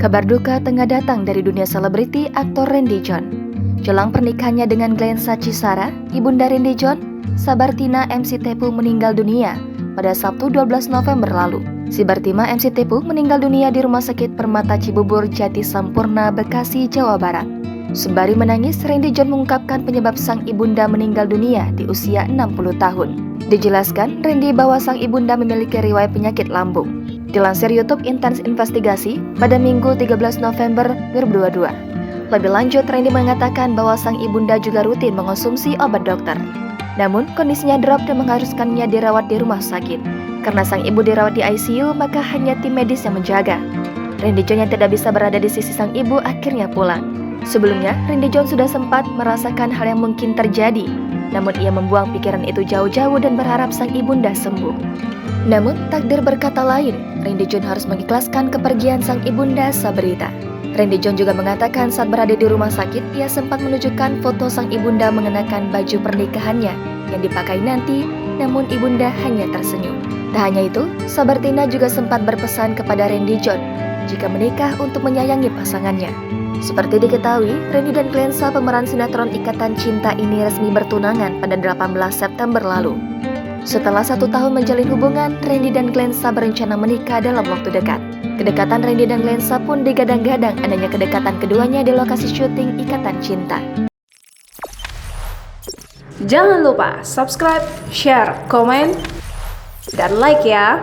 Kabar duka tengah datang dari dunia selebriti aktor Randy John. Jelang pernikahannya dengan Glensa Cisara, ibunda Randy John, Sabartina MC Tepu meninggal dunia pada Sabtu 12 November lalu. Sabartina MC Tepu meninggal dunia di Rumah Sakit Permata Cibubur, Jati Sampurna, Bekasi, Jawa Barat. Sembari menangis, Randy John mengungkapkan penyebab sang ibunda meninggal dunia di usia 60 tahun. Dijelaskan, Randy bahwa sang ibunda memiliki riwayat penyakit lambung. Dilansir YouTube Intens Investigasi pada Minggu 13 November 2022. Lebih lanjut, Randy mengatakan bahwa sang ibunda juga rutin mengonsumsi obat dokter. Namun, kondisinya drop dan mengharuskannya dirawat di rumah sakit. Karena sang ibu dirawat di ICU, maka hanya tim medis yang menjaga. Randy John yang tidak bisa berada di sisi sang ibu akhirnya pulang. Sebelumnya, Randy John sudah sempat merasakan hal yang mungkin terjadi. Namun ia membuang pikiran itu jauh-jauh dan berharap sang ibunda sembuh. Namun, takdir berkata lain. Randy John harus mengikhlaskan kepergian sang ibunda Sabrina. Randy John juga mengatakan saat berada di rumah sakit, ia sempat menunjukkan foto sang ibunda mengenakan baju pernikahannya yang dipakai nanti, namun ibunda hanya tersenyum. Tak hanya itu, Sabartina juga sempat berpesan kepada Randy John jika menikah untuk menyayangi pasangannya. Seperti diketahui, Randy dan Glensa pemeran sinetron Ikatan Cinta ini resmi bertunangan pada 18 September lalu. Setelah 1 tahun menjalin hubungan, Randy dan Glensa berencana menikah dalam waktu dekat. Kedekatan Randy dan Glensa pun digadang-gadang adanya kedekatan keduanya di lokasi syuting Ikatan Cinta. Jangan lupa subscribe, share, komen, dan like ya!